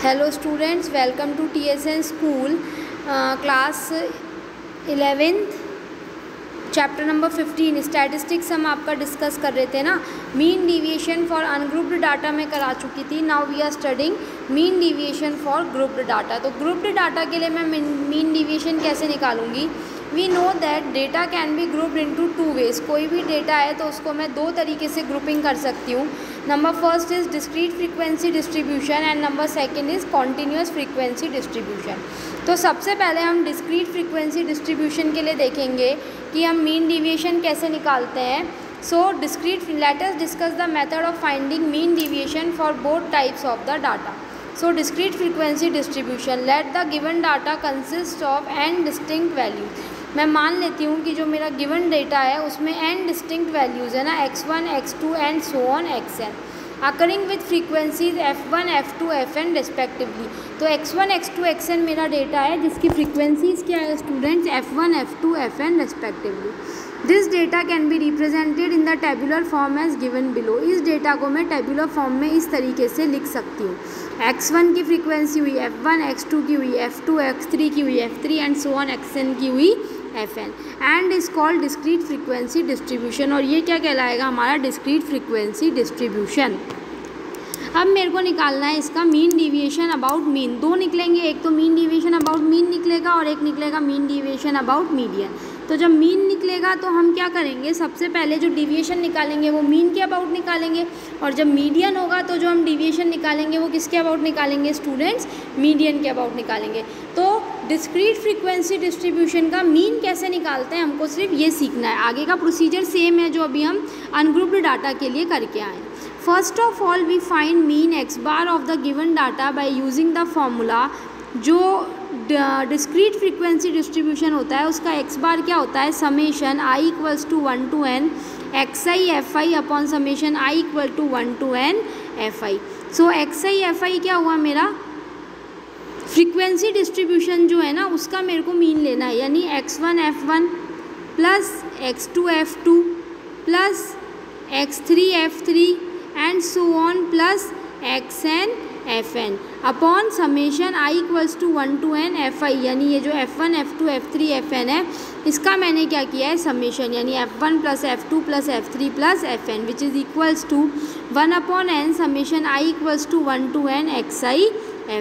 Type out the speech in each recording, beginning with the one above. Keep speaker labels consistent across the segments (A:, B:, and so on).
A: Hello students, welcome to TSN school class 11th chapter number 15 statistics हम आपका discuss कर रहे थे ना। Mean deviation for ungrouped data में करा चुकी थी। Now we are studying mean deviation for grouped data. तो ग्रुप्ड डाटा के लिए मैं मीन डिविएशन कैसे निकालूंगी। We know that data can be grouped into two ways. कोई भी डेटा है तो उसको मैं दो तरीके से ग्रुपिंग कर सकती हूँ। Number first is discrete frequency distribution and number second is continuous frequency distribution. तो सबसे पहले हम डिस्क्रीट फ्रीक्वेंसी डिस्ट्रीब्यूशन के लिए देखेंगे कि हम मीन डिविएशन कैसे निकालते हैं। So discrete let us discuss the method of finding mean deviation for both types of the data. So discrete frequency distribution, let the given data consist of n distinct values। मैं मान लेती हूँ कि जो मेरा गिवन डेटा है उसमें n distinct values है ना, x1, x2 and so on xn, occurring with frequencies f1, f2, fn respectively. तो x1, x2, xn मेरा डेटा है जिसकी फ्रीक्वेंसीज क्या है students, f1, f2, fn respectively. This data can be represented in the tabular form as given below. इस data को मैं tabular form में इस तरीके से लिख सकती हूँ। x1 की फ्रीक्वेंसी हुई f1, x2 की हुई f2, x3 की हुई f3 and so on xn की हुई fn and is called discrete frequency distribution. और ये क्या कहलाएगा हमारा, डिस्क्रीट फ्रीक्वेंसी डिस्ट्रीब्यूशन। अब मेरे को निकालना है इसका मीन डिविएशन अबाउट मीन। दो निकलेंगे, एक तो मीन डिविएशन अबाउट मीन निकलेगा और एक निकलेगा मीन डिविएशन अबाउट मीडियन। तो जब मीन निकलेगा तो हम क्या करेंगे, सबसे पहले जो डिविएशन निकालेंगे वो मीन के अबाउट निकालेंगे, और जब मीडियन होगा तो जो हम डिविएशन निकालेंगे वो किसके अबाउट निकालेंगे स्टूडेंट्स, मीडियन के अबाउट निकालेंगे। तो डिस्क्रीट फ्रीक्वेंसी डिस्ट्रीब्यूशन का मीन कैसे निकालते हैं हमको सिर्फ ये सीखना है। आगे का प्रोसीजर सेम है जो अभी हम अनग्रुप्ड डाटा के लिए करके आए। First of all we find mean x bar of the given data by using the formula. जो डिस्क्रीट फ्रीक्वेंसी डिस्ट्रीब्यूशन होता है उसका x बार क्या होता है, summation i equals to 1 to n xi fi upon summation i equal to 1 to n fi। So xi fi क्या हुआ मेरा, फ्रीक्वेंसी डिस्ट्रीब्यूशन जो है ना उसका मेरे को मीन लेना है, यानी x1 f1 plus x2 f2 plus x3 f3 and so on plus xn fn upon summation i equals to 1 to n fi। यानी ये जो f1 f2 f3 fn है इसका मैंने क्या किया है समेशन, यानी f1 plus f2 plus f3 plus fn which is equals to 1 upon n summation i equals to 1 to n xi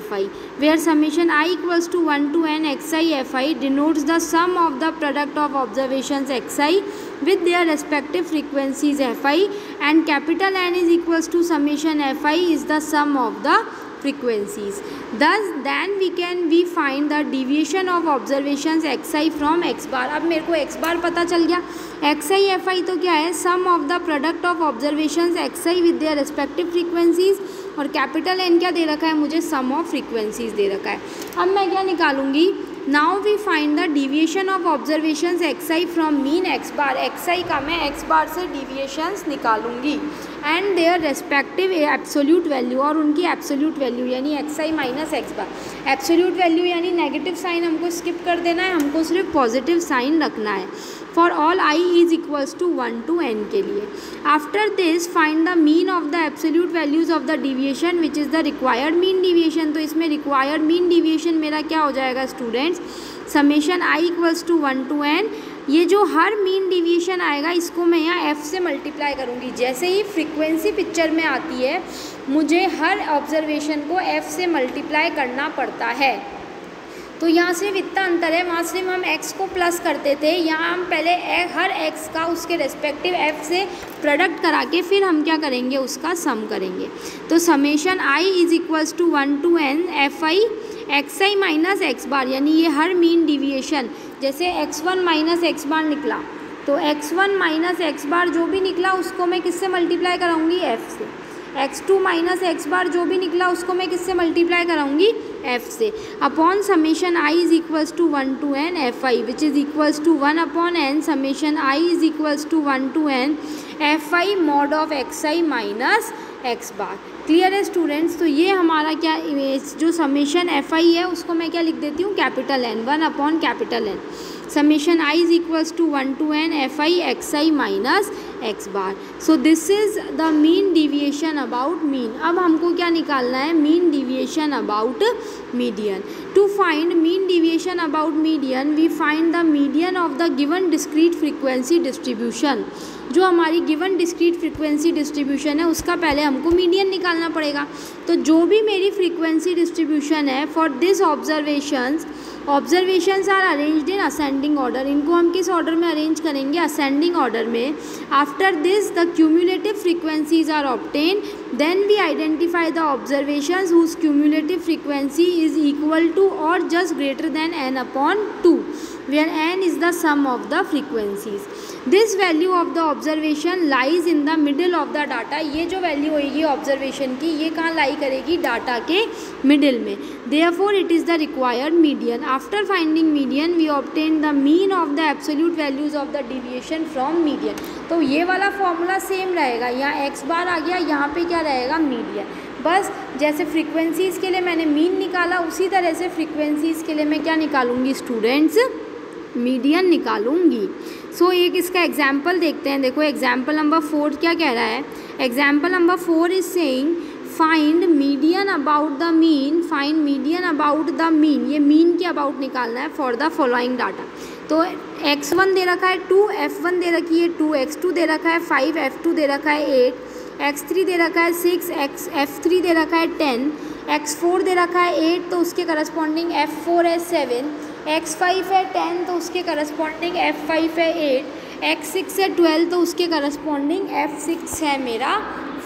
A: fi, where summation i equals to 1 to n xi fi denotes the sum of the product of observations xi with their respective frequencies fi, and capital N is equals to summation fi is the sum of the frequencies. Thus then we find the deviation of observations xi from x bar। अब मेरे को x बार पता चल गया, xi fi तो क्या है, sum of the product of observations xi with their respective frequencies, और कैपिटल N क्या दे रखा है मुझे, सम ऑफ फ्रीक्वेंसीज दे रखा है। अब मैं क्या निकालूंगी, now we find the deviation of observations xi from mean x bar. xi का मैं x बार से डिविएशंस निकालूंगी and their respective absolute value, और उनकी एब्सोल्यूट वैल्यू यानी xi minus x bar. Absolute value यानी नेगेटिव साइन हमको skip कर देना है, हमको सिर्फ पॉजिटिव साइन रखना है for all i is equals to 1 to n के लिए। After this find the mean of the absolute values of the deviation which is the required mean deviation. तो इसमें रिक्वायर्ड मीन डिविएशन मेरा क्या हो जाएगा students, summation i equals to 1 to n। ये जो हर मीन डिविएशन आएगा इसको मैं यहाँ f से मल्टीप्लाई करूँगी। जैसे ही फ्रीक्वेंसी पिक्चर में आती है मुझे हर ऑब्जर्वेशन को f से मल्टीप्लाई करना पड़ता है। तो यहाँ सिर्फ इतना अंतर है, वहाँ सिर्फ हम x को प्लस करते थे, यहाँ हम पहले हर x का उसके रेस्पेक्टिव f से प्रोडक्ट करा के फिर हम क्या करेंगे, उसका सम करेंगे। तो summation i is equals to 1 to n fi xi minus x bar, यानी ये हर मीन डिविएशन, जैसे x1 माइनस x बार निकला तो x1 माइनस x बार जो भी निकला उसको मैं किससे मल्टीप्लाई कराऊंगी, f से। x2 माइनस x बार जो भी निकला उसको मैं किससे मल्टीप्लाई कराऊंगी, f से, upon summation i is equals to 1 to n fi which is equals to 1 upon n summation i is equals to 1 to n fi mod of xi minus x bar. Clear है students. तो ये हमारा क्या image जो summation fi है उसको मैं क्या लिख देती हूँ, कैपिटल N, 1 अपॉन capital N summation i is equals to 1 to n fi xi minus x bar. So this is the mean deviation about mean. अब हमको क्या निकालना है, mean deviation about median. To find mean deviation about median we find the median of the given discrete frequency distribution. जो हमारी given discrete frequency distribution है उसका पहले हमको मीडियन निकालना पड़ेगा। तो जो भी मेरी फ्रीक्वेंसी डिस्ट्रीब्यूशन है for this observations are arranged in ascending order. इनको हम किस ऑर्डर में अरेंज करेंगे, असेंडिंग ऑर्डर में। After this the cumulative frequencies are obtain, then we identify the observations whose cumulative frequency is equal to और just greater than n/2 where n is the sum of the frequencies. This value of the observation lies in the middle of the data. ये जो value होगी observation की ये कहाँ लाई करेगी, data के middle में। Therefore it is the required median. After finding median we obtain the mean of the absolute values of the deviation from median. तो ये वाला फॉर्मूला सेम रहेगा, यहाँ एक्स बार आ गया, यहाँ पे क्या रहेगा, मीडियन। बस जैसे फ्रीक्वेंसीज़ के लिए मैंने मीन निकाला उसी तरह से फ्रीक्वेंसीज़ के लिए मैं क्या निकालूंगी स्टूडेंट्स, मीडियन निकालूंगी। सो एक इसका एग्जाम्पल देखते हैं। देखो एग्जाम्पल नंबर 4 क्या कह रहा है, example number 4 is saying find median about the mean, find median about the mean. ये मीन के अबाउट निकालना है फॉर द फॉलोइंग डाटा। तो x1 दे रखा है 2, f1 दे रखी है 2, x2 दे रखा है 5, f2 दे रखा है 8, x3 दे रखा है 6, f3 दे रखा है 10, x4 दे रखा है 8 तो उसके करस्पॉन्डिंग f4 है 7, x5 है 10 तो उसके करस्पॉन्डिंग f5 है 8, x6 है 12 तो उसके करस्पॉन्डिंग f6 है मेरा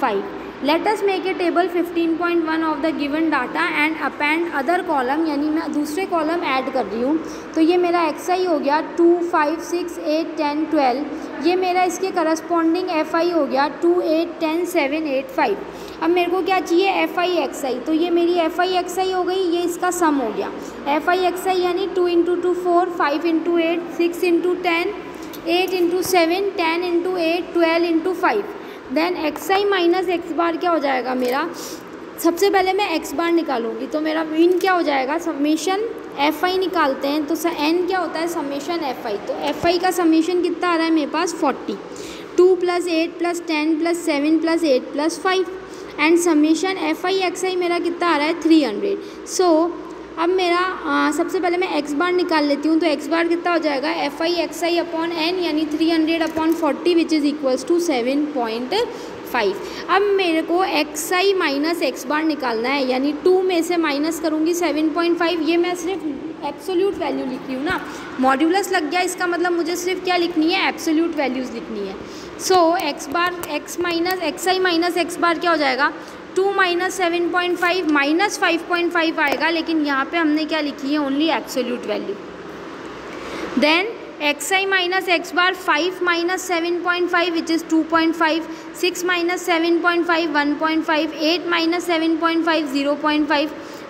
A: 5। Let us make a table 15.1 of the given data and append other column, यानी मैं दूसरे कॉलम ऐड कर रही हूँ। तो ये मेरा xi हो गया 2, 5, 6, 8, 10, 12। ये मेरा इसके करस्पॉन्डिंग fi हो गया 2, 8, 10, 7, 8, 5। अब मेरे को क्या चाहिए, fi xi। तो ये मेरी fi xi हो गई, ये इसका सम हो गया। fi xi यानी 2 × 2 4, 5 × 8, 6 × 10, 8 × 7, 10 × 8, 12 × 5। देन xi माइनस एक्स बार क्या हो जाएगा मेरा, सबसे पहले मैं एक्स बार निकालूंगी तो मेरा मीन क्या हो जाएगा, समेशन fi निकालते हैं। तो n क्या होता है, समेशन fi। तो fi का समेशन कितना आ रहा है मेरे पास 40, 2 + 8 + 10 + 7 + 8 + 5 एंड समेशन fi xi मेरा कितना आ रहा है 300। सो अब मेरा सबसे पहले मैं एक्स बार निकाल लेती हूँ। तो एक्स बार कितना हो जाएगा, fi xi अपॉन n यानी 300/40 विच इज़ इक्वल्स टू 7.5। अब मेरे को xi माइनस एक्स बार निकालना है, यानी 2 में से माइनस करूँगी 7.5। ये मैं सिर्फ एब्सोल्यूट वैल्यू लिख रही हूँ ना, मॉड्यूलस लग गया, इसका मतलब मुझे सिर्फ क्या लिखनी है, एब्सोल्यूट वैल्यूज़ लिखनी है। सो xi माइनस एक्स बार क्या हो जाएगा, 2 - 7.5 - 5.5 आएगा, लेकिन यहाँ पे हमने क्या लिखी है, only absolute value. Then xi minus x bar 5 - 7.5 which is 2.5, 6 - 7.5 1.5, 8 - 7.5 0.5,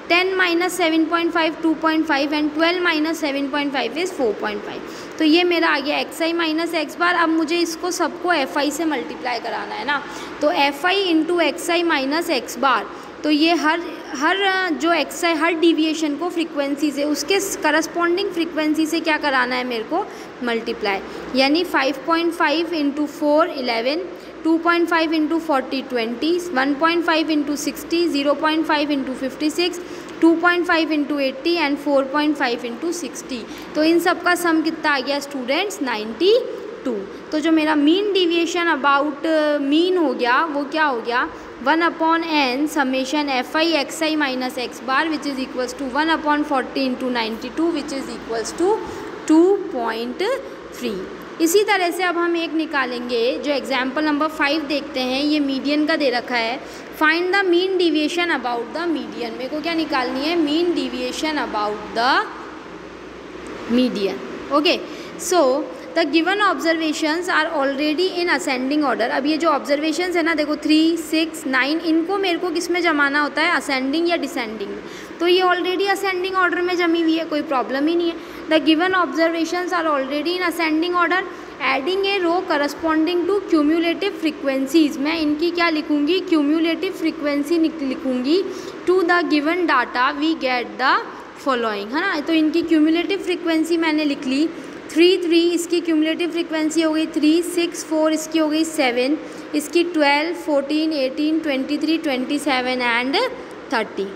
A: 10 - 7.5 2.5 and 12 - 7.5 is 4.5। तो ये मेरा आ गया xi माइनस एक्स बार। अब मुझे इसको सबको fi से मल्टीप्लाई कराना है ना, तो fi × xi माइनस एक्स बार। तो ये हर जो xi हर डिविएशन को फ्रीक्वेंसी से उसके करस्पॉन्डिंग फ्रीक्वेंसी से क्या कराना है मेरे को, मल्टीप्लाई। यानी 5.5 × 4 11, 2.5 × 40 20, 1.5 × 60, 0.5 × 56, 2.5 × 80 एंड 4.5 × 60। तो इन सब का सम कितना आ गया स्टूडेंट्स, 92। तो जो मेरा मीन डिविएशन अबाउट मीन हो गया वो क्या हो गया, 1/n summation fi xi minus x bar which is equals to 1/40 × 92 which is equals to 2.3। इसी तरह से अब हम एक निकालेंगे, जो एग्जाम्पल नंबर 5 देखते हैं। ये मीडियन का दे रखा है, find the mean deviation about the median. मेरे को क्या निकालनी है, mean deviation about the median. Okay, so the given observations are already in ascending order. अब ये जो ऑब्जर्वेशंस है ना, देखो 3, 6, 9, इनको मेरे को किस में जमाना होता है, असेंडिंग या डिसेंडिंग में। तो ये ऑलरेडी असेंडिंग ऑर्डर में जमी हुई है, कोई प्रॉब्लम ही नहीं है। The given observations are already in ascending order, adding a row corresponding to cumulative frequencies. मैं इनकी क्या लिखूंगी, क्यूम्यूलेटिव फ्रीक्वेंसी लिखूंगी। To the given data we get the following, है ना। तो इनकी क्यूम्यूलेटिव फ्रीक्वेंसी मैंने लिख ली 3 इसकी क्यूमुलेटिव फ्रीक्वेंसी हो गई 3, 6 4 इसकी हो गई 7, इसकी 12, 14, 18, 23, 27 and 30.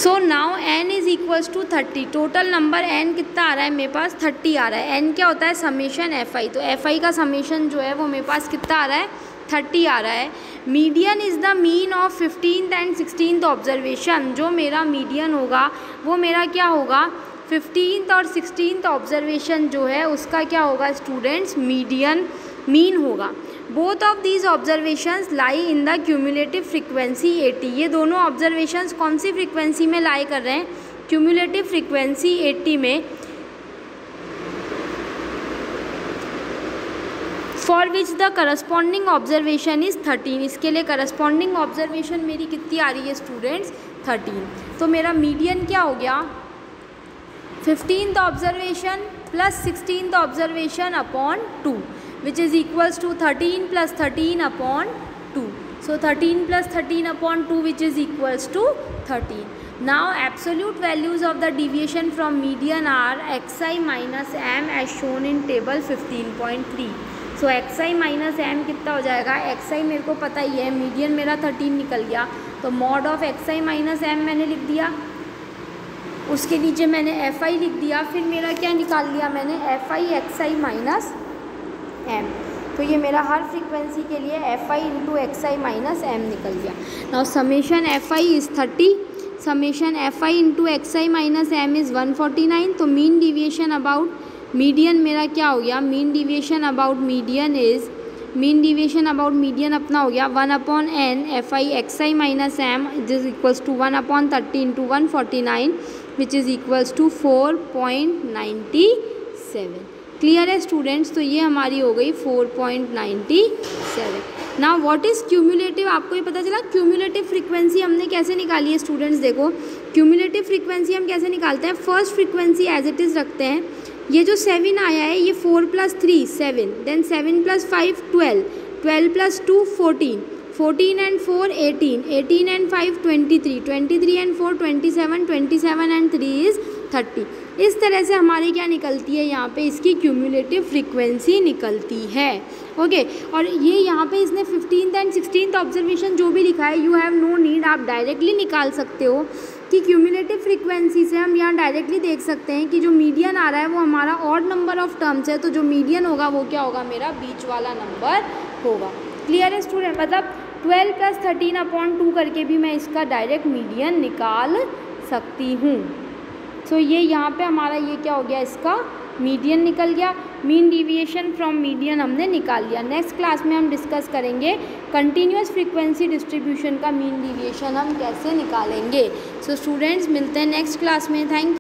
A: So now n is equals to 30. Total number n कितना आ रहा है मेरे पास 30 आ रहा है. n क्या होता है समेशन fi. तो fi का समेशन जो है वो मेरे पास कितना आ रहा है 30 आ रहा है. Median is the mean of 15th and 16th observation. जो मेरा मीडियन होगा वो मेरा क्या होगा 15th और 16th ऑब्जर्वेशन जो है उसका क्या होगा स्टूडेंट्स मीडियन मीन होगा. Both of these observations lie in the cumulative frequency 80. ये दोनों ऑब्जर्वेशंस कौन सी फ्रीक्वेंसी में लाई कर रहे हैं क्यूमुलेटिव फ्रीक्वेंसी 80 में. For which the corresponding observation is 13. इसके लिए करस्पॉन्डिंग ऑब्जर्वेशन मेरी कितनी आ रही है स्टूडेंट्स 13. तो मेरा मीडियन क्या हो गया 15th observation plus 16th observation upon 2 which is equals to 13 plus 13 upon 2. So 13 plus 13 upon 2 which is equals to 13. Now absolute values of the deviation from median are xi minus m as shown in table 15.3. So xi minus m कितना हो जाएगा xi मेरे को पता ही है median मेरा 13 निकल गया. तो mod of xi minus m मैंने लिख दिया, उसके नीचे मैंने fi लिख दिया, फिर मेरा क्या निकाल लिया मैंने fi xi माइनस m. तो ये मेरा हर फ्रीक्वेंसी के लिए fi into xi minus m निकल गया. Now summation fi is 30, summation fi into xi minus m is 149. तो मीन डिविएशन अबाउट मीडियन मेरा क्या हो गया mean deviation about median is mean deviation about median अपना हो गया 1/n fi xi minus m is equals to 1/30 into 149 which is equals to 4.97. Clear है students. तो ये हमारी हो गई 4.97. Now what is cumulative. आपको ये पता चला क्यूमुलेटिव फ्रीक्वेंसी हमने कैसे निकाली है स्टूडेंट्स. देखो क्यूमुलेटिव फ्रीक्वेंसी हम कैसे निकालते हैं. First frequency as it is रखते हैं. ये जो 7 आया है ये 4 + 3 7, then 7 + 5 12, 12 + 2 14, 14 and 4 18, 18 and 5 23, 23 and 4 27, 27 and 3 is 30. इस तरह से हमारी क्या निकलती है यहाँ पे इसकी क्यूमुलेटिव फ्रीक्वेंसी निकलती है. ओके और ये यहाँ पे इसने 15th एंड 16th ऑब्जर्वेशन जो भी लिखा है यू हैव नो नीड, आप डायरेक्टली निकाल सकते हो कि क्यूमुलेटिव फ्रीक्वेंसी से हम यहाँ डायरेक्टली देख सकते हैं कि जो मीडियन आ रहा है वो हमारा ऑड नंबर ऑफ टर्म्स है. तो जो मीडियन होगा वो क्या होगा मेरा बीच वाला नंबर होगा. क्लियर है स्टूडेंट. मतलब 12 + 13/2 करके भी मैं इसका डायरेक्ट मीडियन निकाल सकती हूँ. तो ये यहाँ पे हमारा ये क्या हो गया इसका मीडियन निकल गया. मीन डिविएशन फ्रॉम मीडियन हमने निकाल लिया. नेक्स्ट क्लास में हम डिस्कस करेंगे कंटिन्यूअस फ्रीक्वेंसी डिस्ट्रीब्यूशन का मीन डिविएशन हम कैसे निकालेंगे. सो स्टूडेंट्स मिलते हैं नेक्स्ट क्लास में. थैंक